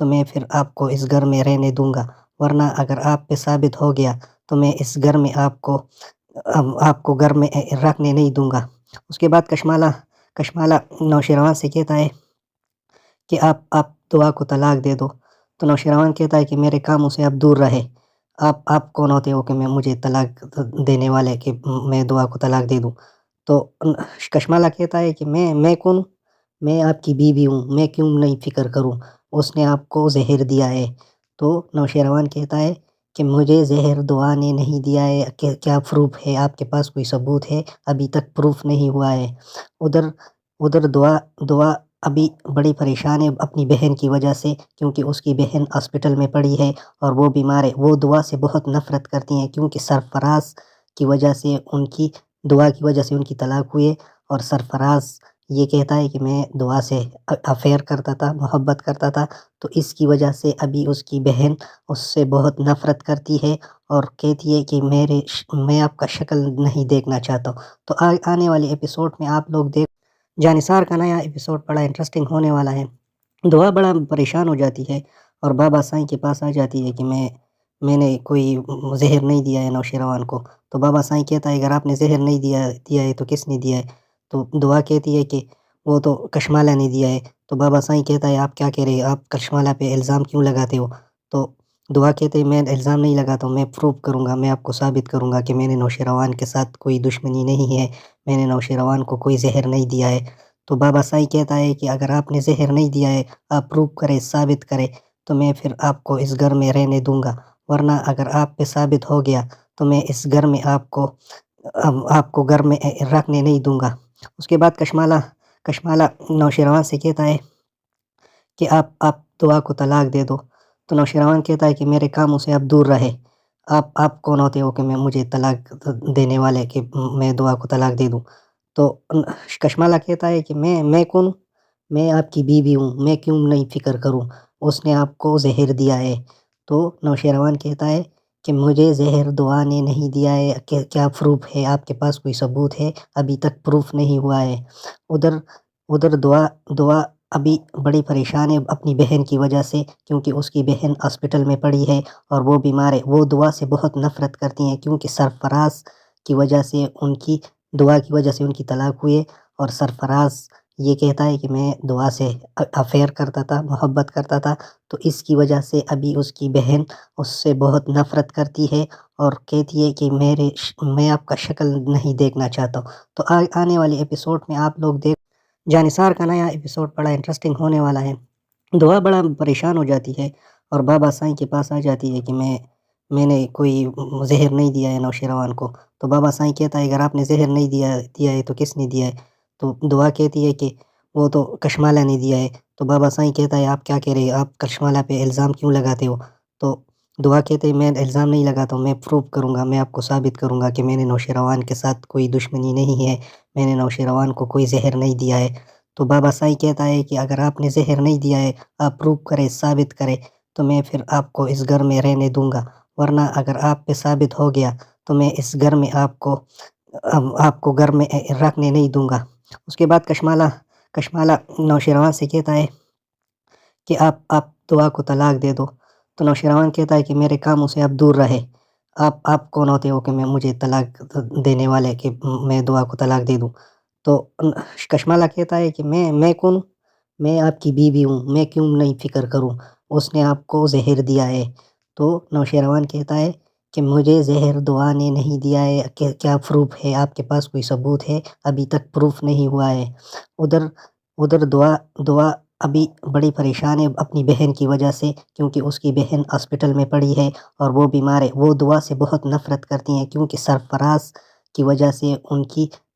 تو میں پھر آپ کو اس گھر میں رہنے دوں گا، ورنہ اگر آپ پہ ثابت ہو گیا تو میں اس گھر میں آپ کو گھر میں رکھنے نہیں دوں گا۔ اس کے بعد کشمالہ نوشیروان سے کہتا ہے کہ آپ دعا کو طلاق دے دو، تو نوشیروان کہتا ہے کہ میرے کاموں سے آپ دور رہے، آپ کون ہوتے ہو کہ میں مجھے طلاق دینے والے کہ میں دعا کو طلاق دے دوں؟ تو کشمالہ کہتا ہے کہ میں کون ہوں؟ میں آپ کی بیوی ہوں، میں کیوں نہیں فکر کروں، اس نے آپ کو زہر دیا ہے۔ تو نوشیروان کہتا ہے کہ مجھے زہر دعا نے نہیں دیا ہے، کیا پروف ہے؟ آپ کے پاس کوئی ثبوت ہے؟ ابھی تک پروف نہیں ہوا ہے۔ ادھر دعا ابھی بڑی پریشان ہے اپنی بہن کی وجہ سے، کیونکہ اس کی بہن ہاسپٹل میں پڑی ہے اور وہ بیمار ہے۔ وہ دعا سے بہت نفرت کرتی ہیں، کیونکہ سرفراز کی وجہ سے دعا کی وجہ سے ان کی طلاق ہوئی ہے، اور سرفراز یہ کہتا ہے کہ میں دعا سے افیئر کرتا تھا، محبت کرتا تھا، تو اس کی وجہ سے ابھی اس کی بہن اس سے بہت نفرت کرتی ہے اور کہتی ہے کہ میں آپ کا شکل نہیں دیکھنا چاہتا ہوں۔ تو آنے والے ایپیسوڈ میں آپ لوگ جانثار کا نیا ایپیسوڈ بڑا انٹرسٹنگ ہونے والا ہے۔ دعا بڑا پریشان ہو جاتی ہے اور بابا سائیں کے پاس آ جاتی ہے کہ میں نے کوئی زہر نہیں دیا ہے نوشیروان کو۔ تو بابا سائیں کہتا ہے اگر آپ نے زہر نہیں دیا ہے تو کس نے دیا ہے؟ تو دعا کہتی ہے کہ وہ تو کشمالہ نے دیا ہے۔ تو بابا سائیں کہتا ہے آپ کیا کہہ رہے ہیں، آپ کشمالہ پہ الزام کیوں لگاتے ہو؟ تو دعا کہتے ہیں میں الزام نہیں لگاتا ہوں، میں پروف کروں گا، میں آپ کو ثابت کروں گا کہ میں نے نوشیروان کے ساتھ کوئی دشمنی نہیں ہے، میں نے نوشیروان کو کوئی زہر نہیں دیا ہے۔ تو بابا سائیں کہتا ہے کہ اگر آپ نے زہر نہیں دیا ہے، آپ پروف کرے، ثابت کرے، تو میں پھر آپ کو اس گھر میں رہنے دوں گا، ورنہ اگر آپ پہ ثابت ہو گیا تو میں اس گھر میں آپ کو گھر میں رکھنے نہیں دوں گا۔ اس کے بعد کشمالہ نوشیروان سے کہتا ہے کہ آپ دعا کو طلاق دے دو، تو نوشیروان کہتا ہے کہ میرے کاموں سے آپ دور رہے، آپ کون ہوتے ہو کہ میں مجھے طلاق دینے والے کہ میں دعا کو طلاق دے دوں؟ تو کشمالہ کہتا ہے کہ میں کون ہوں؟ میں آپ کی بیوی ہوں، میں کیوں نہیں فکر کروں، اس نے آپ کو زہر دیا ہے۔ تو نوشیروان کہتا ہے کہ مجھے زہر دعا نے نہیں دیا ہے، کیا پروف ہے؟ آپ کے پاس کوئی ثبوت ہے؟ ابھی تک پروف نہیں ہوا ہے۔ ادھر دعا ابھی بڑی پریشان ہے اپنی بہن کی وجہ سے، کیونکہ اس کی بہن ہاسپٹل میں پڑی ہے اور وہ بیمار ہے۔ وہ دعا سے بہت نفرت کرتی ہیں، کیونکہ سرفراز کی وجہ سے دعا کی وجہ سے ان کی طلاق ہوئی ہے، اور سرفراز یہ کہتا ہے کہ میں دعا سے افیئر کرتا تھا، محبت کرتا تھا، تو اس کی وجہ سے ابھی اس کی بہن اس سے بہت نفرت کرتی ہے اور کہتی ہے کہ میں آپ کا شکل نہیں دیکھنا چاہتا ہوں۔ تو آنے والے ایپیسوڈ میں آپ لوگ جانثار کا نیا ایپیسوڈ بڑا انٹرسٹنگ ہونے والا ہے۔ دعا بڑا پریشان ہو جاتی ہے اور بابا سائیں کے پاس آ جاتی ہے کہ میں نے کوئی زہر نہیں دیا ہے نوشیروان کو۔ تو بابا سائیں کہتا ہے اگر آپ نے زہر نہیں دیا ہے تو کس نے دیا ہے؟ تو دعا کہتی ہے کہ وہ تو کشمالہ نے دیا ہے۔ تو بابا سائیں کہتا ہے آپ کیا کہہ رہے ہیں، آپ کشمالہ پہ الزام کیوں لگاتے ہو؟ تو دعا کہتے ہیں میں الزام نہیں لگاتا ہوں، میں پروف کروں گا، میں آپ کو ثابت کروں گا کہ میں نے نوشیروان کے ساتھ کوئی دشمنی نہیں ہے، میں نے نوشیروان کو کوئی زہر نہیں دیا ہے۔ تو بابا سائیں کہتا ہے کہ اگر آپ نے زہر نہیں دیا ہے، آپ پروف کرے، ثابت کرے، تو میں پھر آپ کو اس گھر میں رہنے دوں گا، ورنہ اگر آپ پہ ثابت ہو گیا تو میں اس گھر میں آپ کو گھر میں رکھنے نہیں دوں گا۔ اس کے بعد کشمالہ نوشیروان سے کہتا ہے کہ آپ دعا کو طلاق دے دو، تو نوشیروان کہتا ہے کہ میرے کاموں سے آپ دور رہے، آپ کون ہوتے ہو کہ میں مجھے طلاق دینے والے کہ میں دعا کو طلاق دے دوں؟ تو کشمالہ کہتا ہے کہ میں کون ہوں؟ میں آپ کی بیوی ہوں، میں کیوں نہیں فکر کروں، اس نے آپ کو زہر دیا ہے۔ تو نوشیروان کہتا ہے کہ مجھے زہر دعا نے نہیں دیا ہے، کیا پروف ہے؟ آپ کے پاس کوئی ثبوت ہے؟ ابھی تک پروف نہیں ہوا ہے۔ ادھر دعا ابھی بڑی پریشان ہے اپنی بہن کی وجہ سے، کیونکہ اس کی بہن ہاسپٹل میں پڑی ہے اور وہ بیمار ہے۔ وہ دعا سے بہت نفرت کرتی ہیں، کیونکہ سرفراز کی وجہ سے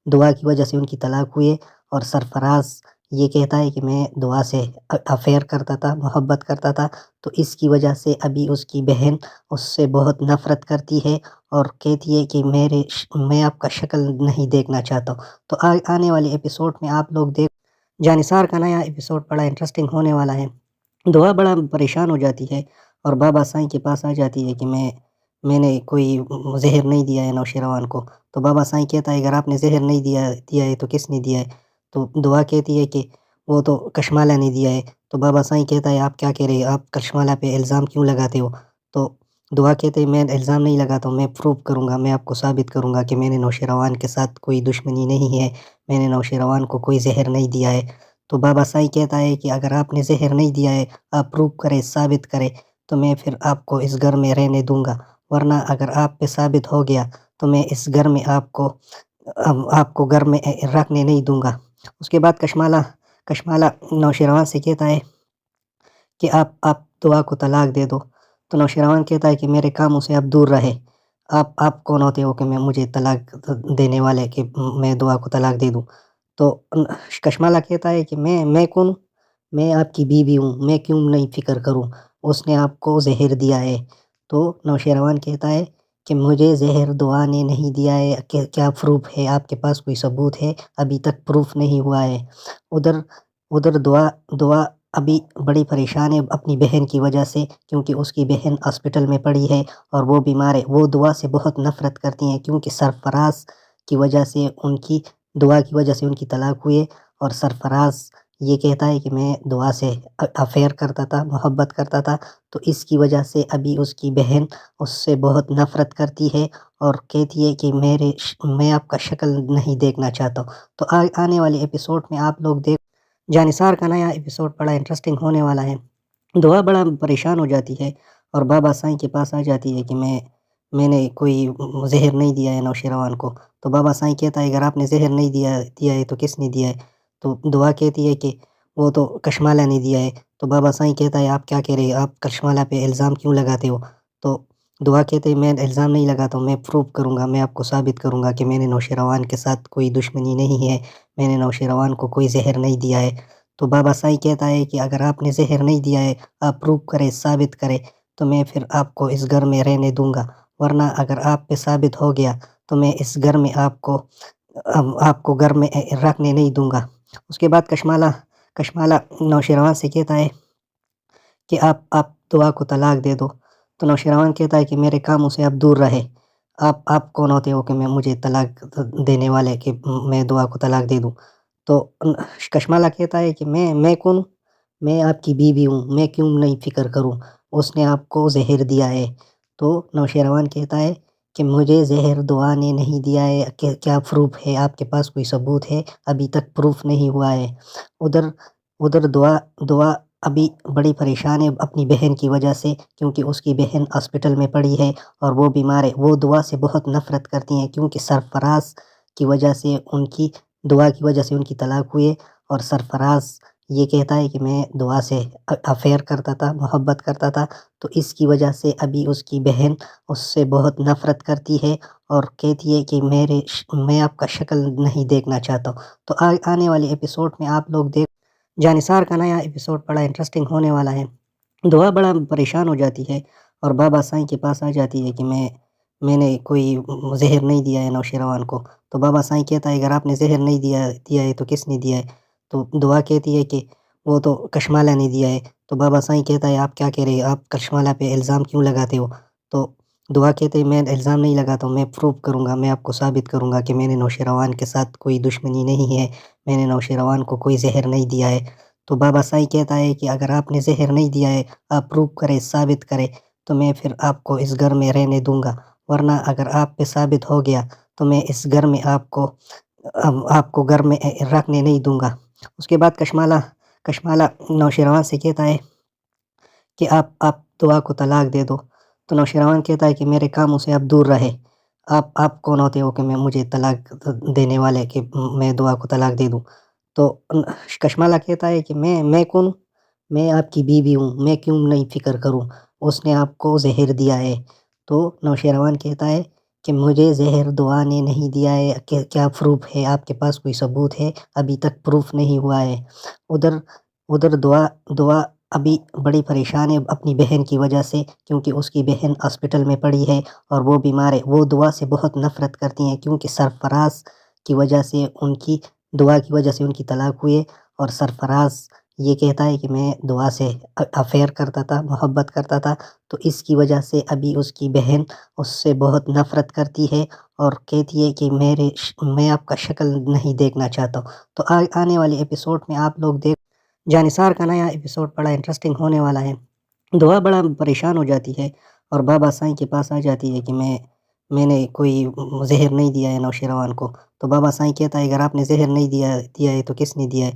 دعا کی وجہ سے ان کی طلاق ہوئی ہے، اور سرفراز یہ کہتا ہے کہ میں دعا سے افیئر کرتا تھا، محبت کرتا تھا، تو اس کی وجہ سے ابھی اس کی بہن اس سے بہت نفرت کرتی ہے اور کہتی ہے کہ میں آپ کا شکل نہیں دیکھنا چاہتا ہوں۔ تو آنے والے ایپیسوڈ میں آپ لوگ جانثار کا نیا ایپیسوڈ بڑا انٹرسٹنگ ہونے والا ہے۔ دعا بڑا پریشان ہو جاتی ہے اور بابا سائیں کے پاس آ جاتی ہے کہ میں نے کوئی زہر نہیں دیا ہے نوشیروان کو۔ تو بابا سائیں کہتا ہے اگر آپ نے زہر نہیں دیا ہے تو کس نے دیا ہے؟ تو دعا کہتی ہے کہ وہ تو کشمالہ نے دیا ہے۔ تو بابا سائیں کہتا ہے آپ کیا کہہ رہے ہیں، آپ کشمالہ پہ الزام کیوں لگاتے ہو؟ تو دعا کہتے ہیں میں الزام نہیں لگاتا ہوں، میں پروف کروں گا، میں آپ کو ثابت کروں گا کہ میں نے نوشیروان کے ساتھ کوئی دشمنی نہیں ہے، میں نے نوشیروان کو کوئی زہر نہیں دیا ہے۔ تو بابا سائیں کہتا ہے کہ اگر آپ نے زہر نہیں دیا ہے، آپ پروف کرے، ثابت کرے، تو میں پھر آپ کو اس گھر میں رہنے دوں گا، ورنہ اگر آپ پہ ثابت ہو گیا تو میں اس گھر میں آپ کو گھر میں رکھنے نہیں دوں گا۔ اس کے بعد کشمالہ نوشیروان سے کہتا ہے کہ آپ دعا کو طلاق دے دو۔ تو نوشیروان کہتا ہے کہ میرے کاموں سے آپ دور رہے، آپ کون ہوتے ہو کہ میں مجھے طلاق دینے والے کہ میں دعا کو طلاق دے دوں؟ تو کشمالہ کہتا ہے کہ میں کون ہوں؟ میں آپ کی بیوی ہوں، میں کیوں نہیں فکر کروں، اس نے آپ کو زہر دیا ہے۔ تو نوشیروان کہتا ہے کہ مجھے زہر دعا نے نہیں دیا ہے، کیا پروف ہے، آپ کے پاس کوئی ثبوت ہے؟ ابھی تک پروف نہیں ہوا ہے۔ ادھر دعا ابھی بڑی پریشان ہے اپنی بہن کی وجہ سے، کیونکہ اس کی بہن ہاسپٹل میں پڑی ہے اور وہ بیمار ہے۔ وہ دعا سے بہت نفرت کرتی ہیں، کیونکہ سرفراز کی وجہ سے دعا کی وجہ سے ان کی طلاق ہوئی ہے، اور سرفراز یہ کہتا ہے کہ میں دعا سے افیئر کرتا تھا، محبت کرتا تھا، تو اس کی وجہ سے ابھی اس کی بہن اس سے بہت نفرت کرتی ہے اور کہتی ہے کہ میں آپ کا شکل نہیں دیکھنا چاہتا ہوں۔ تو آنے والے ایپیسوڈ میں آپ لوگ جانثار کا نیا ایپیسوڈ بڑا انٹرسٹنگ ہونے والا ہے۔ دعا بڑا پریشان ہو جاتی ہے اور بابا سائیں کے پاس آ جاتی ہے کہ میں نے کوئی زہر نہیں دیا ہے نوشیروان کو۔ تو بابا سائیں کہتا ہے اگر آپ نے زہر نہیں دیا ہے تو کس نے دیا ہے؟ تو دعا کہتی ہے کہ وہ تو کشمالہ نے دیا ہے۔ تو بابا سائیں کہتا ہے آپ کیا کہہ رہے ہیں، آپ کشمالہ پہ الزام کیوں لگاتے ہو؟ تو دعا کہتے ہیں میں الزام نہیں لگاتا ہوں، میں پروف کروں گا، میں آپ کو ثابت کروں گا کہ میں نے نوشیروان کے ساتھ کوئی دشمنی نہیں ہے، میں نے نوشیروان کو کوئی زہر نہیں دیا ہے۔ تو بابا سائیں کہتا ہے کہ اگر آپ نے زہر نہیں دیا ہے، آپ پروف کرے، ثابت کرے، تو میں پھر آپ کو اس گھر میں رہنے دوں گا، ورنہ اگر آپ پہ ثابت ہو گیا تو میں اس گھر میں آپ کو گھر میں رکھنے نہیں دوں گا۔ اس کے بعد کشمالہ نوشیروان سے کہتا ہے کہ آپ دعا کو طلاق دے دو۔ تو نوشیروان کہتا ہے کہ میرے کاموں سے آپ دور رہے، آپ کون ہوتے ہو کہ میں مجھے طلاق دینے والے کہ میں دعا کو طلاق دے دوں؟ تو کشمالہ کہتا ہے کہ میں کون ہوں؟ میں آپ کی بیوی ہوں، میں کیوں نہیں فکر کروں، اس نے آپ کو زہر دیا ہے۔ تو نوشیروان کہتا ہے کہ مجھے زہر دعا نے نہیں دیا ہے، کیا پروف ہے، آپ کے پاس کوئی ثبوت ہے؟ ابھی تک پروف نہیں ہوا ہے۔ ادھر دعا ابھی بڑی پریشان ہے اپنی بہن کی وجہ سے، کیونکہ اس کی بہن ہاسپٹل میں پڑی ہے اور وہ بیمار ہے۔ وہ دعا سے بہت نفرت کرتی ہیں، کیونکہ سرفراز کی وجہ سے دعا کی وجہ سے ان کی طلاق ہوئی ہے، اور سرفراز یہ کہتا ہے کہ میں دعا سے افیئر کرتا تھا، محبت کرتا تھا، تو اس کی وجہ سے ابھی اس کی بہن اس سے بہت نفرت کرتی ہے اور کہتی ہے کہ میں آپ کا شکل نہیں دیکھنا چاہتا ہوں۔ تو آنے والے ایپیسوڈ میں آپ لوگ جانثار کا نیا ایپیسوڈ بڑا انٹرسٹنگ ہونے والا ہے۔ دعا بڑا پریشان ہو جاتی ہے اور بابا سائیں کے پاس آ جاتی ہے کہ میں نے کوئی زہر نہیں دیا ہے نوشیروان کو۔ تو بابا سائیں کہتا ہے اگر آپ نے زہر نہیں دیا ہے تو کس نے دیا ہے؟ تو دعا کہتی ہے کہ وہ تو کشمالہ نے دیا ہے۔ تو بابا سائیں کہتا ہے آپ کیا کہہ رہے ہیں، آپ کشمالہ پہ الزام کیوں لگاتے ہو؟ تو دعا کہتے ہیں میں الزام نہیں لگاتا ہوں، میں پروف کروں گا، میں آپ کو ثابت کروں گا کہ میں نے نوشیروان کے ساتھ کوئی دشمنی نہیں ہے، میں نے نوشیروان کو کوئی زہر نہیں دیا ہے۔ تو بابا سائیں کہتا ہے کہ اگر آپ نے زہر نہیں دیا ہے، آپ پروف کرے، ثابت کرے، تو میں پھر آپ کو اس گھر میں رہنے دوں گا، ورنہ اگر آپ پہ ثابت ہو گیا تو میں اس گھر میں آپ کو گھر میں رکھنے نہیں دوں گا۔ اس کے بعد کشمالہ نوشیروان سے کہتا ہے کہ آپ دعا کو طلاق دے دو۔ تو نوشیروان کہتا ہے کہ میرے کاموں سے آپ دور رہے، آپ کون ہوتے ہو کہ میں مجھے طلاق دینے والے کہ میں دعا کو طلاق دے دوں؟ تو کشمالہ کہتا ہے کہ میں کون ہوں؟ میں آپ کی بیوی ہوں، میں کیوں نہیں فکر کروں، اس نے آپ کو زہر دیا ہے۔ تو نوشیروان کہتا ہے کہ مجھے زہر دعا نے نہیں دیا ہے، کیا پروف ہے، آپ کے پاس کوئی ثبوت ہے؟ ابھی تک پروف نہیں ہوا ہے۔ ادھر دعا ابھی بڑی پریشان ہے اپنی بہن کی وجہ سے، کیونکہ اس کی بہن ہاسپٹل میں پڑی ہے اور وہ بیمار ہے۔ وہ دعا سے بہت نفرت کرتی ہیں، کیونکہ سرفراز کی وجہ سے دعا کی وجہ سے ان کی طلاق ہوئی ہے، اور سرفراز یہ کہتا ہے کہ میں دعا سے افیئر کرتا تھا، محبت کرتا تھا، تو اس کی وجہ سے ابھی اس کی بہن اس سے بہت نفرت کرتی ہے اور کہتی ہے کہ میں آپ کا شکل نہیں دیکھنا چاہتا ہوں۔ تو آنے والے ایپیسوڈ میں آپ لوگ دیکھ جانثار کا نیا ایپیسوڈ بڑا انٹرسٹنگ ہونے والا ہے۔ دعا بڑا پریشان ہو جاتی ہے اور بابا سائیں کے پاس آ جاتی ہے کہ میں نے کوئی زہر نہیں دیا ہے نوشیروان کو۔ تو بابا سائیں کہتا ہے اگر آپ نے زہر نہیں دیا ہے تو کس نے دیا ہے؟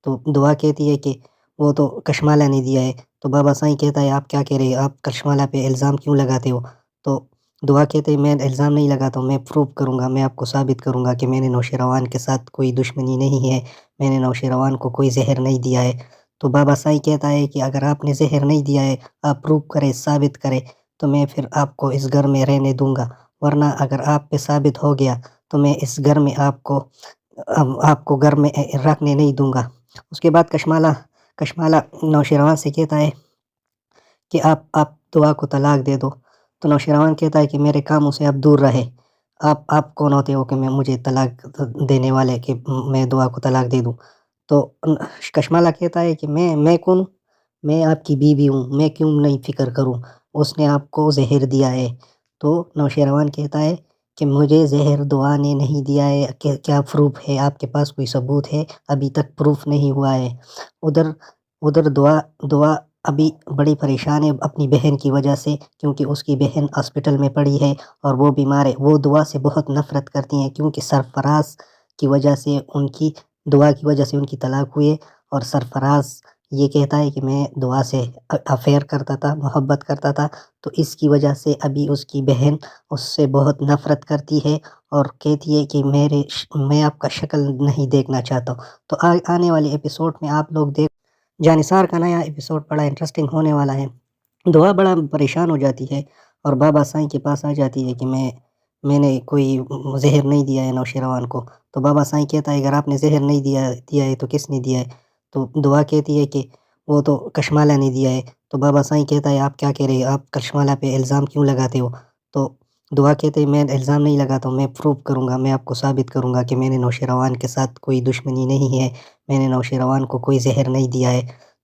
تو دعا کہتی ہے کہ وہ تو کشمالہ نے دیا ہے۔ تو بابا سائیں کہتا ہے آپ کیا کہہ رہے ہیں، آپ کشمالہ پہ الزام کیوں لگاتے ہو؟ تو دعا کہتے ہیں میں الزام نہیں لگاتا ہوں، میں پروف کروں گا، میں آپ کو ثابت کروں گا کہ میں نے نوشیروان کے ساتھ کوئی دشمنی نہیں ہے، میں نے نوشیروان کو کوئی زہر نہیں دیا ہے۔ تو بابا سائیں کہتا ہے کہ اگر آپ نے زہر نہیں دیا ہے، آپ پروف کرے، ثابت کرے، تو میں پھر آپ کو اس گھر میں رہنے دوں گا، ورنہ اگر آپ پہ ثابت ہو گیا تو میں اس گھر میں آپ کو گھر میں رکھنے نہیں دوں گا۔ اس کے بعد کشمالہ نوشیروان سے کہتا ہے کہ آپ دعا کو طلاق دے دو۔ تو نوشیروان کہتا ہے کہ میرے کاموں سے آپ دور رہے، آپ کون ہوتے ہو کہ مجھے طلاق دینے والے کہ میں دعا کو طلاق دے دوں؟ تو کشمالہ کہتا ہے کہ میں کون ہوں؟ میں آپ کی بیوی ہوں، میں کیوں نہیں فکر کروں، اس نے آپ کو زہر دیا ہے۔ تو نوشیروان کہتا ہے کہ مجھے زہر دعا نے نہیں دیا ہے، کیا پروف ہے، آپ کے پاس کوئی ثبوت ہے؟ ابھی تک پروف نہیں ہوا ہے۔ ادھر دعا ابھی بڑی پریشان ہے اپنی بہن کی وجہ سے، کیونکہ اس کی بہن ہاسپٹل میں پڑی ہے اور وہ بیمار ہے۔ وہ دعا سے بہت نفرت کرتی ہیں کیونکہ سرفراز کی وجہ سے دعا کی وجہ سے ان کی طلاق ہوئی ہے، اور سرفراز یہ کہتا ہے کہ میں دعا سے افیئر کرتا تھا، محبت کرتا تھا، تو اس کی وجہ سے ابھی اس کی بہن اس سے بہت نفرت کرتی ہے اور کہتی ہے کہ میں آپ کا شکل نہیں دیکھنا چاہتا ہوں۔ تو آنے والے ایپیسوڈ میں آپ لوگ جانثار کا نیا ایپیسوڈ بڑا انٹرسٹنگ ہونے والا ہے۔ دعا بڑا پریشان ہو جاتی ہے اور بابا سائیں کے پاس آ جاتی ہے کہ میں نے کوئی زہر نہیں دیا ہے نوشیروان کو۔ تو بابا سائیں کہتا ہے اگر آپ نے زہر نہیں دیا ہے تو کس نے دیا ہے؟ تو دعا کہتی ہے کہ وہ تو کشمالہ نے دیا ہے۔ تو بابا سائیں کہتا ہے آپ کیا کہہ رہے ہیں، آپ کشمالہ پہ الزام کیوں لگاتے ہو؟ تو دعا کہتے ہیں میں الزام نہیں لگاتا ہوں، میں پروف کروں گا، میں آپ کو ثابت کروں گا کہ میں نے نوشیروان کے ساتھ کوئی دشمنی نہیں ہے، میں نے نوشیروان کو کوئی زہر نہیں دیا ہے۔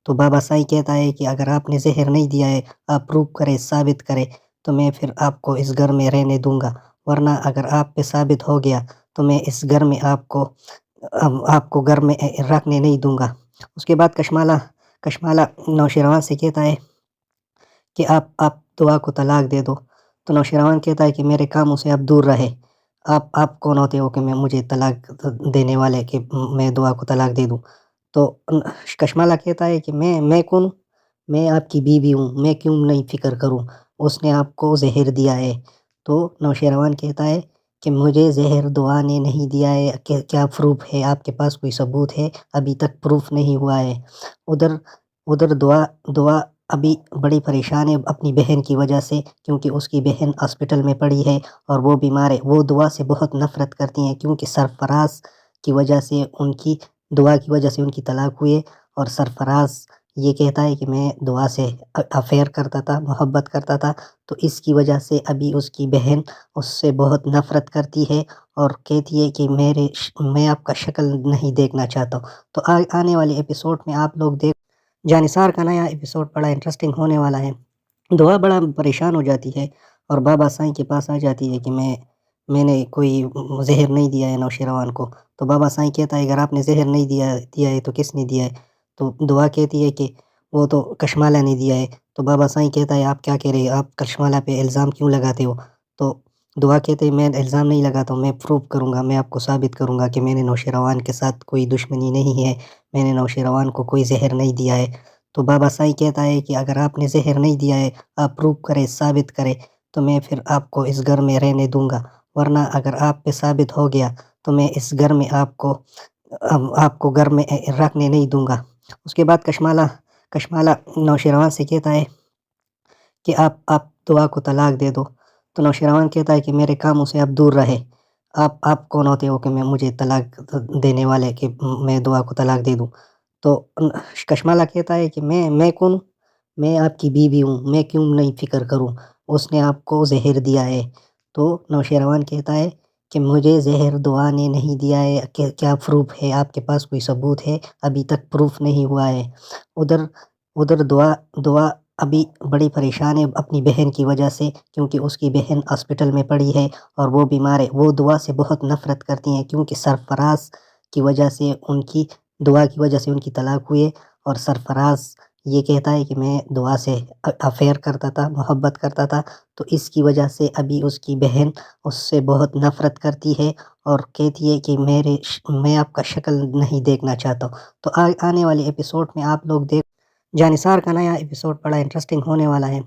تو بابا سائیں کہتا ہے کہ اگر آپ نے زہر نہیں دیا ہے، آپ پروف کرے، ثابت کرے، تو میں پھر آپ کو اس گھر میں رہنے دوں گا، ورنہ اگر آپ پہ ثابت ہو گیا تو میں اس گھر میں آپ کو گھر میں رکھنے نہیں دوں گا۔ اس کے بعد کشمالہ نوشیروان سے کہتا ہے کہ آپ دعا کو طلاق دے دو۔ تو نوشیروان کہتا ہے کہ میرے کاموں سے آپ دور رہے، آپ کون ہوتے ہو کہ مجھے طلاق دینے والے کہ میں دعا کو طلاق دے دوں؟ تو کشمالہ کہتا ہے کہ میں کون ہوں؟ میں آپ کی بیوی ہوں، میں کیوں نہیں فکر کروں، اس نے آپ کو زہر دیا ہے۔ تو نوشیروان کہتا ہے کہ مجھے زہر دعا نے نہیں دیا ہے، کیا پروف ہے، آپ کے پاس کوئی ثبوت ہے؟ ابھی تک پروف نہیں ہوا ہے۔ ادھر دعا ابھی بڑی پریشان ہے اپنی بہن کی وجہ سے، کیونکہ اس کی بہن ہاسپٹل میں پڑی ہے اور وہ بیمار ہے۔ وہ دعا سے بہت نفرت کرتی ہیں کیونکہ سرفراز کی وجہ سے دعا کی وجہ سے ان کی طلاق ہوئی ہے، اور سرفراز یہ کہتا ہے کہ میں دعا سے افیئر کرتا تھا، محبت کرتا تھا، تو اس کی وجہ سے ابھی اس کی بہن اس سے بہت نفرت کرتی ہے اور کہتی ہے کہ میں آپ کا شکل نہیں دیکھنا چاہتا ہوں۔ تو آنے والے ایپیسوڈ میں آپ لوگ جانثار کا نیا ایپیسوڈ بڑا انٹرسٹنگ ہونے والا ہے۔ دعا بڑا پریشان ہو جاتی ہے اور بابا سائیں کے پاس آ جاتی ہے کہ میں نے کوئی زہر نہیں دیا ہے نوشیروان کو۔ تو بابا سائیں کہتا ہے اگر آپ نے زہر نہیں دیا ہے تو کس نے دیا ہے؟ تو دعا کہتی ہے کہ وہ تو کشمالہ نے دیا ہے۔ تو بابا سائیں کہتا ہے آپ کیا کہہ رہے ہیں، آپ کشمالہ پہ الزام کیوں لگاتے ہو؟ تو دعا کہتے ہیں میں الزام نہیں لگاتا ہوں، میں پروف کروں گا، میں آپ کو ثابت کروں گا کہ میں نے نوشیروان کے ساتھ کوئی دشمنی نہیں ہے، میں نے نوشیروان کو کوئی زہر نہیں دیا ہے۔ تو بابا سائیں کہتا ہے کہ اگر آپ نے زہر نہیں دیا ہے، آپ پروف کرے، ثابت کرے، تو میں پھر آپ کو اس گھر میں رہنے دوں گا، ورنہ اگر آپ پہ ثابت ہو گیا تو میں اس گھر میں آپ کو گھر میں رکھنے نہیں دوں گا۔ اس کے بعد کشمالہ نوشیروان سے کہتا ہے کہ آپ دعا کو طلاق دے دو۔ تو نوشیروان کہتا ہے کہ میرے کاموں سے آپ دور رہے، آپ کون ہوتے ہو کہ مجھے طلاق دینے والے کہ میں دعا کو طلاق دے دوں؟ تو کشمالہ کہتا ہے کہ میں کون ہوں؟ میں آپ کی بیوی ہوں، میں کیوں نہیں فکر کروں، اس نے آپ کو زہر دیا ہے۔ تو نوشیروان کہتا ہے کہ مجھے زہر دعا نے نہیں دیا ہے، کیا پروف ہے، آپ کے پاس کوئی ثبوت ہے؟ ابھی تک پروف نہیں ہوا ہے۔ ادھر دعا ابھی بڑی پریشان ہے اپنی بہن کی وجہ سے، کیونکہ اس کی بہن ہاسپٹل میں پڑی ہے اور وہ بیمار ہے۔ وہ دعا سے بہت نفرت کرتی ہیں، کیونکہ سرفراز کی وجہ سے ان کی دعا کی وجہ سے ان کی طلاق ہوئی ہے، اور سرفراز یہ کہتا ہے کہ میں دعا سے افیئر کرتا تھا، محبت کرتا تھا، تو اس کی وجہ سے ابھی اس کی بہن اس سے بہت نفرت کرتی ہے اور کہتی ہے کہ میں آپ کا شکل نہیں دیکھنا چاہتا ہوں۔ تو آنے والے ایپیسوڈ میں آپ لوگ دیکھ جانثار کا نیا ایپیسوڈ بڑا انٹرسٹنگ ہونے والا ہے۔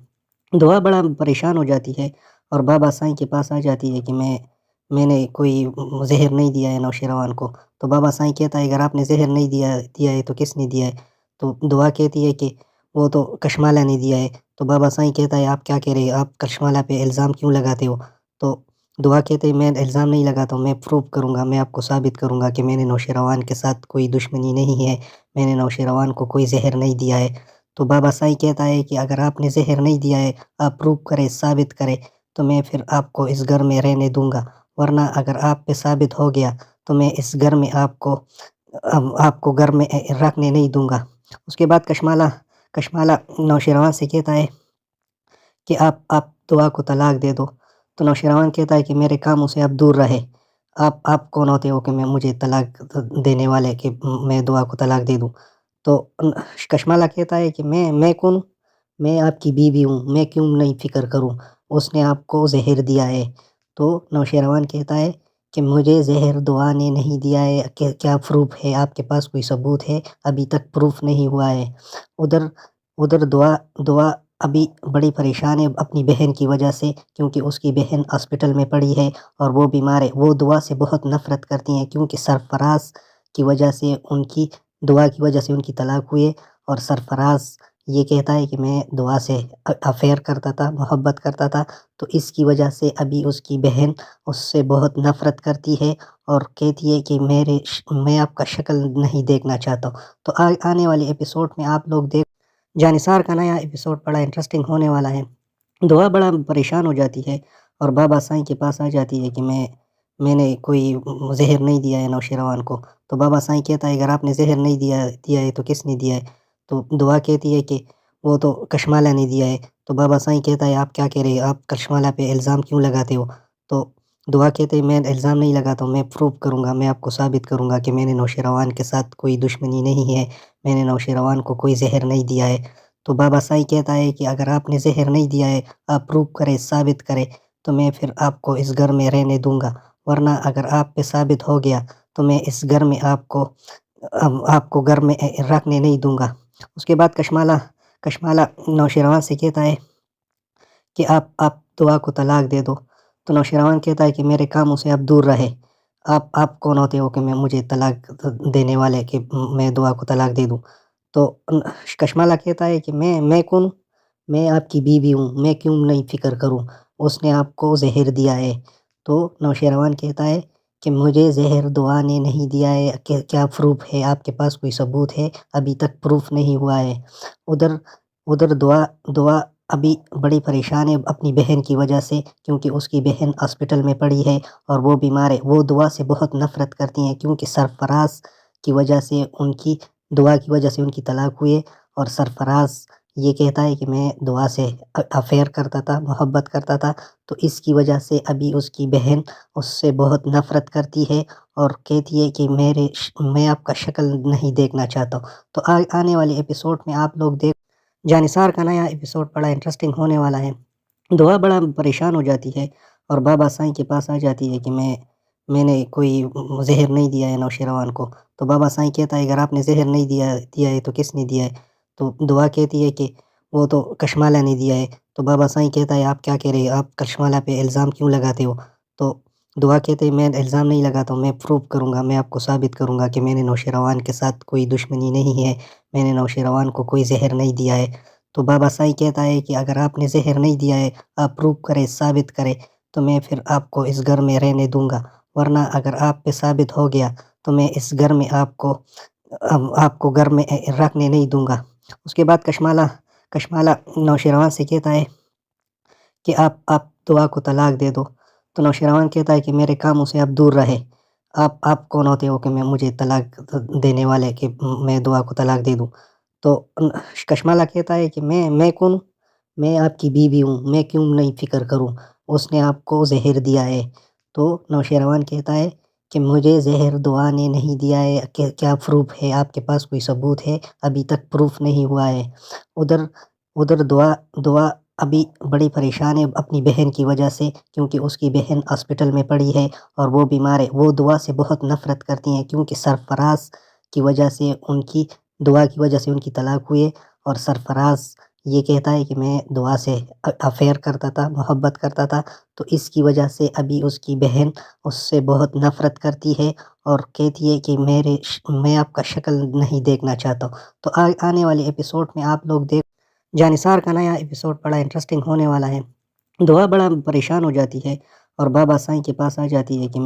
دعا بڑا پریشان ہو جاتی ہے اور بابا سائیں کے پاس آ جاتی ہے کہ میں نے کوئی زہر نہیں دیا ہے نوشیروان کو۔ تو بابا سائیں کہتا ہے اگر آپ نے زہر نہیں دیا ہے تو کس نے دیا ہے؟ تو دعا کہتی ہے کہ وہ تو کشمالہ نے دیا ہے۔ تو بابا سائیں کہتا ہے آپ کیا کہہ رہے ہیں، آپ کشمالہ پہ الزام کیوں لگاتے ہو؟ تو دعا کہتے ہیں میں الزام نہیں لگاتا ہوں، میں پروف کروں گا، میں آپ کو ثابت کروں گا کہ میں نے نوشیروان کے ساتھ کوئی دشمنی نہیں ہے، میں نے نوشیروان کو کوئی زہر نہیں دیا ہے۔ تو بابا سائیں کہتا ہے کہ اگر آپ نے زہر نہیں دیا ہے، آپ پروف کرے، ثابت کرے، تو میں پھر آپ کو اس گھر میں رہنے دوں گا، ورنہ اگر آپ پہ ثابت ہو گیا تو میں اس گھر میں آپ کو گھر میں رکھنے نہیں دوں گا۔ اس کے بعد کشمالہ نوشیروان سے کہتا ہے کہ آپ دعا کو طلاق دے دو۔ تو نوشیروان کہتا ہے کہ میرے کاموں سے آپ دور رہے، آپ کون ہوتے ہو کہ مجھے طلاق دینے والے کہ میں دعا کو طلاق دے دوں؟ تو کشمالہ کہتا ہے کہ میں کون ہوں؟ میں آپ کی بیوی ہوں، میں کیوں نہیں فکر کروں، اس نے آپ کو زہر دیا ہے۔ تو نوشیروان کہتا ہے کہ مجھے زہر دعا نے نہیں دیا ہے، کیا پروف ہے آپ کے پاس؟ کوئی ثبوت ہے؟ ابھی تک پروف نہیں ہوا ہے۔ ادھر دعا ابھی بڑی پریشان ہے اپنی بہن کی وجہ سے، کیونکہ اس کی بہن ہاسپٹل میں پڑی ہے اور وہ بیمار ہے۔ وہ دعا سے بہت نفرت کرتی ہیں، کیونکہ سرفراز کی وجہ سے ان کی دعا کی وجہ سے ان کی طلاق ہوئی ہے، اور سرفراز یہ کہتا ہے کہ میں دعا سے افیئر کرتا تھا، محبت کرتا تھا، تو اس کی وجہ سے ابھی اس کی بہن اس سے بہت نفرت کرتی ہے اور کہتی ہے کہ میں آپ کا شکل نہیں دیکھنا چاہتا ہوں۔ تو آنے والے ایپیسوڈ میں آپ لوگ جانثار کا نیا ایپیسوڈ بڑا انٹرسٹنگ ہونے والا ہے۔ دعا بڑا پریشان ہو جاتی ہے اور بابا سائیں کے پاس آ جاتی ہے کہ میں نے کوئی زہر نہیں دیا ہے نوشیروان کو۔ تو بابا سائیں کہتا ہے اگر آپ نے زہر نہیں دیا ہے تو کس نے دیا ہے؟ تو دعا کہتی ہے کہ وہ تو کشمالہ نے دیا ہے۔ تو بابا سائیں کہتا ہے آپ کیا کہہ رہے ہیں، آپ کشمالہ پہ الزام کیوں لگاتے ہو؟ تو دعا کہتے ہیں میں الزام نہیں لگاتا ہوں، میں پروف کروں گا، میں آپ کو ثابت کروں گا کہ میں نے نوشیروان کے ساتھ کوئی دشمنی نہیں ہے، میں نے نوشیروان کو کوئی زہر نہیں دیا ہے۔ تو بابا سائیں کہتا ہے کہ اگر آپ نے زہر نہیں دیا ہے، آپ پروف کرے، ثابت کرے، تو میں پھر آپ کو اس گھر میں رہنے دوں گا، ورنہ اگر آپ پہ ثابت ہو گیا تو میں اس گھر میں آپ کو گھر میں رکھنے نہیں دوں گا۔ اس کے بعد کشمالہ نوشیروان سے کہتا ہے کہ آپ دعا کو طلاق دے دو۔ تو نوشیروان کہتا ہے کہ میرے کاموں سے آپ دور رہے، آپ کون ہوتے ہو کہ مجھے طلاق دینے والے کہ میں دعا کو طلاق دے دوں؟ تو کشمالہ کہتا ہے کہ میں کون ہوں؟ میں آپ کی بیوی ہوں، میں کیوں نہیں فکر کروں، اس نے آپ کو زہر دیا ہے۔ تو نوشیروان کہتا ہے کہ مجھے زہر دعا نے نہیں دیا ہے، کیا پروف ہے آپ کے پاس؟ کوئی ثبوت ہے؟ ابھی تک پروف نہیں ہوا ہے۔ ادھر دعا ابھی بڑی پریشان ہے اپنی بہن کی وجہ سے، کیونکہ اس کی بہن ہاسپٹل میں پڑی ہے اور وہ بیمار ہے۔ وہ دعا سے بہت نفرت کرتی ہیں، کیونکہ سرفراز کی وجہ سے ان کی دعا کی وجہ سے ان کی طلاق ہوئی ہے، اور سرفراز یہ کہتا ہے کہ میں دعا سے افیئر کرتا تھا، محبت کرتا تھا، تو اس کی وجہ سے ابھی اس کی بہن اس سے بہت نفرت کرتی ہے اور کہتی ہے کہ میں آپ کا شکل نہیں دیکھنا چاہتا ہوں۔ تو آنے والے ایپیسوڈ میں آپ لوگ جانثار کا نیا ایپیسوڈ بڑا انٹرسٹنگ ہونے والا ہے۔ دعا بڑا پریشان ہو جاتی ہے اور بابا سائیں کے پاس آ جاتی ہے کہ میں نے کوئی زہر نہیں دیا ہے نوشیروان کو۔ تو بابا سائیں کہتا ہے اگر آپ نے زہر نہیں دیا ہے تو کس نے دیا ہے؟ تو دعا کہتی ہے کہ وہ تو کشمالہ نے دیا ہے۔ تو بابا سائیں کہتا ہے آپ کیا کہہ رہے ہیں، آپ کشمالہ پہ الزام کیوں لگاتے ہو؟ تو دعا کہتے ہیں میں الزام نہیں لگاتا ہوں، میں پروف کروں گا، میں آپ کو ثابت کروں گا کہ میں نے نوشیروان کے ساتھ کوئی دشمنی نہیں ہے، میں نے نوشیروان کو کوئی زہر نہیں دیا ہے۔ تو بابا سائیں کہتا ہے کہ اگر آپ نے زہر نہیں دیا ہے، آپ پروف کرے، ثابت کرے، تو میں پھر آپ کو اس گھر میں رہنے دوں گا، ورنہ اگر آپ پہ ثابت ہو گیا تو میں اس گھر میں آپ کو گھر میں رکھنے نہیں دوں گا۔ اس کے بعد کشمالہ نوشیروان سے کہتا ہے کہ آپ دعا کو طلاق دے دو۔ تو نوشیروان کہتا ہے کہ میرے کاموں سے آپ دور رہے، آپ کون ہوتے ہو کہ مجھے طلاق دینے والے کہ میں دعا کو طلاق دے دوں؟ تو کشمالہ کہتا ہے کہ میں کون ہوں؟ میں آپ کی بیوی ہوں، میں کیوں نہیں فکر کروں، اس نے آپ کو زہر دیا ہے۔ تو نوشیروان کہتا ہے کہ مجھے زہر دعا نے نہیں دیا ہے، کیا پروف ہے، آپ کے پاس کوئی ثبوت ہے؟ ابھی تک پروف نہیں ہوا ہے۔ ادھر دعا ابھی بڑی پریشان ہے اپنی بہن کی وجہ سے، کیونکہ اس کی بہن ہاسپٹل میں پڑی ہے اور وہ بیمار ہے۔ وہ دعا سے بہت نفرت کرتی ہیں، کیونکہ سرفراز کی وجہ سے دعا کی وجہ سے ان کی طلاق ہوئی ہے، اور سرفراز یہ کہتا ہے کہ میں دعا سے افیئر کرتا تھا، محبت کرتا تھا، تو اس کی وجہ سے ابھی اس کی بہن اس سے بہت نفرت کرتی ہے اور کہتی ہے کہ میں آپ کا شکل نہیں دیکھنا چاہتا ہوں۔ تو آنے والے ایپیسوڈ میں آپ لوگ جانثار کا نیا ایپیسوڈ بڑا انٹرسٹنگ ہونے والا ہے۔ دعا بڑا پریشان ہو جاتی ہے اور بابا سائیں کے پاس آ جاتی ہے کہ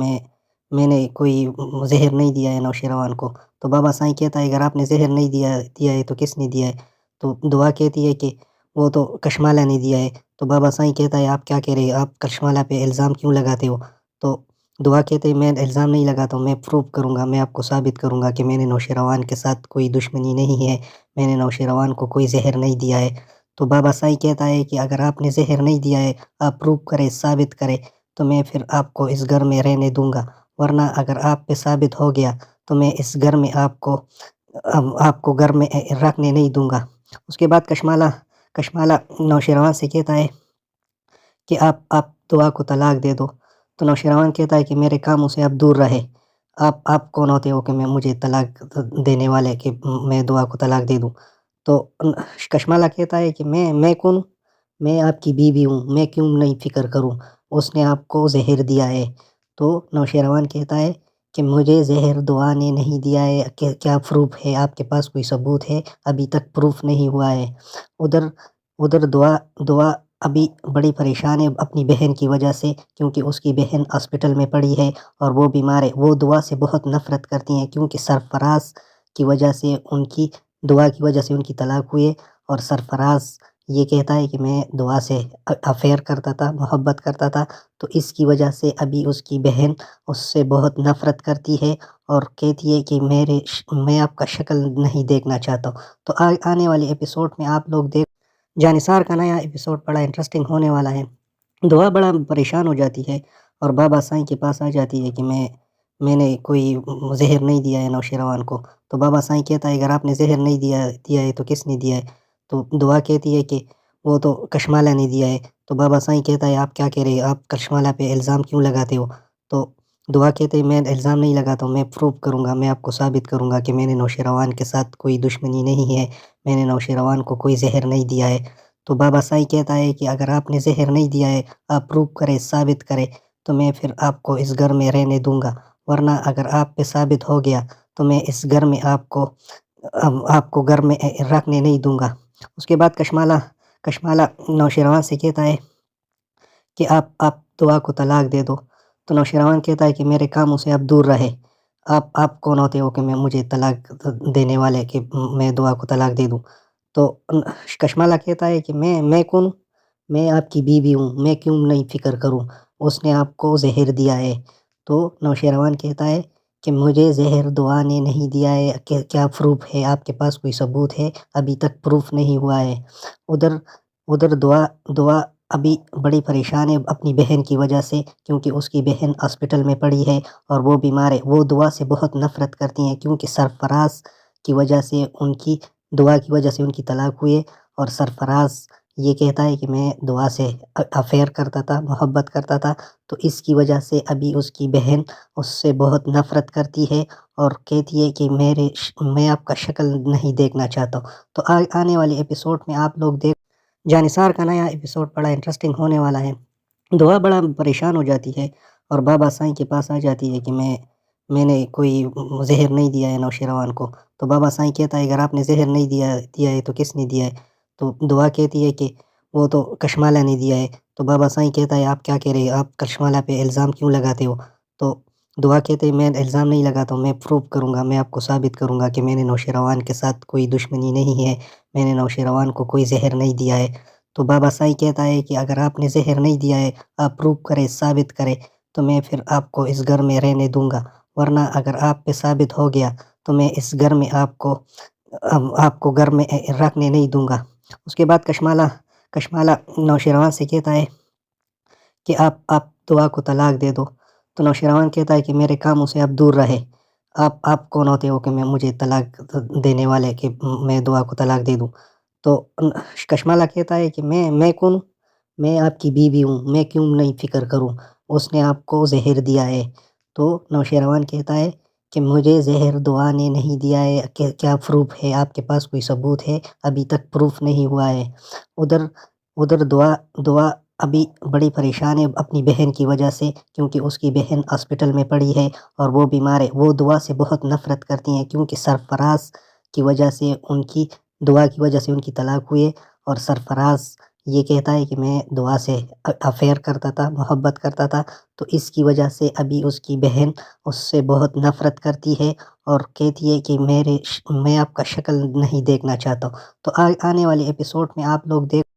میں نے کوئی زہر نہیں دیا ہے نوشیروان کو۔ تو بابا سائیں کہتا ہے اگر آپ نے زہر نہیں دیا ہے تو کس نے دیا ہے؟ تو دعا کہتی ہے کہ وہ تو کشمالہ نے دیا ہے۔ تو بابا سائیں کہتا ہے آپ کیا کہہ رہے ہیں، آپ کشمالہ پہ الزام کیوں لگاتے ہو؟ تو دعا کہتے ہیں میں الزام نہیں لگاتا ہوں، میں پروف کروں گا، میں آپ کو ثابت کروں گا کہ میں نے نوشیروان کے ساتھ کوئی دشمنی نہیں ہے، میں نے نوشیروان کو کوئی زہر نہیں دیا ہے۔ تو بابا سائیں کہتا ہے کہ اگر آپ نے زہر نہیں دیا ہے، آپ پروف کرے، ثابت کرے، تو میں پھر آپ کو اس گھر میں رہنے دوں گا، ورنہ اگر آپ پہ ثابت ہو گیا تو میں اس گھر میں آپ کو گھر میں رکھنے نہیں دوں گا۔ اس کے بعد کشمالہ نوشیروان سے کہتا ہے کہ آپ دعا کو طلاق دے دو۔ تو نوشیروان کہتا ہے کہ میرے کاموں سے آپ دور رہے، آپ کون ہوتے ہو کہ میں مجھے طلاق دینے والے کہ میں دعا کو طلاق دے دوں؟ تو کشمالہ کہتا ہے کہ میں کون ہوں؟ میں آپ کی بیوی ہوں، میں کیوں نہیں فکر کروں، اس نے آپ کو زہر دیا ہے۔ تو نوشیروان کہتا ہے کہ مجھے زہر دعا نے نہیں دیا ہے، کیا پروف ہے، آپ کے پاس کوئی ثبوت ہے؟ ابھی تک پروف نہیں ہوا ہے۔ ادھر دعا ابھی بڑی پریشان ہے اپنی بہن کی وجہ سے، کیونکہ اس کی بہن ہاسپٹل میں پڑی ہے اور وہ بیمار ہے۔ وہ دعا سے بہت نفرت کرتی ہیں، کیونکہ سرفراز کی وجہ سے دعا کی وجہ سے ان کی طلاق ہوئی ہے، اور سرفراز یہ کہتا ہے کہ میں دعا سے افیئر کرتا تھا، محبت کرتا تھا، تو اس کی وجہ سے ابھی اس کی بہن اس سے بہت نفرت کرتی ہے اور کہتی ہے کہ میں آپ کا شکل نہیں دیکھنا چاہتا ہوں۔ تو آنے والے ایپیسوڈ میں آپ لوگ جانثار کا نیا ایپیسوڈ بڑا انٹرسٹنگ ہونے والا ہے۔ دعا بڑا پریشان ہو جاتی ہے اور بابا سائیں کے پاس آ جاتی ہے کہ میں نے کوئی زہر نہیں دیا ہے نوشیروان کو۔ تو بابا سائیں کہتا ہے اگر آپ نے زہر نہیں دیا ہے تو کس نے دیا ہے؟ تو دعا کہتی ہے کہ وہ تو کشمالہ نے دیا ہے۔ تو بابا سائیں کہتا ہے آپ کیا کہہ رہے ہیں، آپ کشمالہ پہ الزام کیوں لگاتے ہو؟ تو دعا کہتے ہیں میں الزام نہیں لگاتا ہوں، میں پروف کروں گا، میں آپ کو ثابت کروں گا کہ میں نے نوشیروان کے ساتھ کوئی دشمنی نہیں ہے، میں نے نوشیروان کو کوئی زہر نہیں دیا ہے۔ تو بابا سائیں کہتا ہے کہ اگر آپ نے زہر نہیں دیا ہے، آپ پروف کرے، ثابت کرے، تو میں پھر آپ کو اس گھر میں رہنے دوں گا، ورنہ اگر آپ پہ ثابت ہو گیا تو میں اس گھر میں آپ کو گھر میں رکھنے نہیں دوں گا۔ اس کے بعد کشمالہ نوشیروان سے کہتا ہے کہ آپ دعا کو طلاق دے دو۔ تو نوشیروان کہتا ہے کہ میرے کاموں سے آپ دور رہے، آپ کون ہوتے ہو کہ میں مجھے طلاق دینے والے کہ میں دعا کو طلاق دے دوں؟ تو کشمالہ کہتا ہے کہ میں کون ہوں؟ میں آپ کی بیوی ہوں، میں کیوں نہیں فکر کروں، اس نے آپ کو زہر دیا ہے۔ تو نوشیروان کہتا ہے کہ مجھے زہر دعا نے نہیں دیا ہے، کیا پروف ہے، آپ کے پاس کوئی ثبوت ہے؟ ابھی تک پروف نہیں ہوا ہے۔ ادھر دعا ابھی بڑی پریشان ہے اپنی بہن کی وجہ سے، کیونکہ اس کی بہن ہاسپٹل میں پڑی ہے اور وہ بیمار ہے۔ وہ دعا سے بہت نفرت کرتی ہیں، کیونکہ سرفراز کی وجہ سے دعا کی وجہ سے ان کی طلاق ہوئی ہے، اور سرفراز یہ کہتا ہے کہ میں دعا سے افیئر کرتا تھا، محبت کرتا تھا، تو اس کی وجہ سے ابھی اس کی بہن اس سے بہت نفرت کرتی ہے اور کہتی ہے کہ میں آپ کا شکل نہیں دیکھنا چاہتا ہوں۔ تو آنے والے ایپیسوڈ میں آپ لوگ جانثار کا نیا ایپیسوڈ بڑا انٹرسٹنگ ہونے والا ہے۔ دعا بڑا پریشان ہو جاتی ہے اور بابا سائیں کے پاس آ جاتی ہے کہ میں نے کوئی زہر نہیں دیا ہے نوشیروان کو۔ تو بابا سائیں کہتا ہے اگر آپ نے زہر نہیں دیا ہے تو کس نے دیا ہے؟ تو دعا کہتی ہے کہ وہ تو کشمالہ نے دیا ہے۔ تو بابا سائیں کہتا ہے آپ کیا کہہ رہے ہیں، آپ کشمالہ پہ الزام کیوں لگاتے ہو؟ تو دعا کہتے ہیں میں الزام نہیں لگاتا ہوں، میں پروف کروں گا، میں آپ کو ثابت کروں گا کہ میں نے نوشیروان کے ساتھ کوئی دشمنی نہیں ہے، میں نے نوشیروان کو کوئی زہر نہیں دیا ہے۔ تو بابا سائیں کہتا ہے کہ اگر آپ نے زہر نہیں دیا ہے، آپ پروف کرے، ثابت کرے، تو میں پھر آپ کو اس گھر میں رہنے دوں گا، ورنہ اگر آپ پہ ثابت ہو گیا تو میں اس گھر میں آپ آپ کو گھر میں رکھنے نہیں دوں گا۔ اس کے بعد کشمالہ نوشیروان سے کہتا ہے کہ آپ دعا کو طلاق دے دو، تو نوشیروان کہتا ہے کہ میرے کاموں سے آپ دور رہے، آپ کون ہوتے ہو کہ میں مجھے طلاق دینے والے کہ میں دعا کو طلاق دے دوں؟ تو کشمالہ کہتا ہے کہ میں کون ہوں؟ میں آپ کی بیوی ہوں، میں کیوں نہیں فکر کروں، اس نے آپ کو زہر دیا ہے۔ تو نوشیروان کہتا ہے کہ مجھے زہر دعا نے نہیں دیا ہے، کیا پروف ہے آپ کے پاس؟ کوئی ثبوت ہے؟ ابھی تک پروف نہیں ہوا ہے۔ ادھر دعا ابھی بڑی پریشان ہے اپنی بہن کی وجہ سے، کیونکہ اس کی بہن ہاسپٹل میں پڑی ہے اور وہ بیمار ہے۔ وہ دعا سے بہت نفرت کرتی ہیں، کیونکہ سرفراز کی وجہ سے دعا کی وجہ سے ان کی طلاق ہوئی ہے، اور سرفراز یہ کہتا ہے کہ میں دعا سے افیئر کرتا تھا، محبت کرتا تھا، تو اس کی وجہ سے ابھی اس کی بہن اس سے بہت نفرت کرتی ہے اور کہتی ہے کہ میں آپ کا شکل نہیں دیکھنا چاہتا ہوں۔ تو آنے والے ایپیسوڈ میں آپ لوگ دیکھ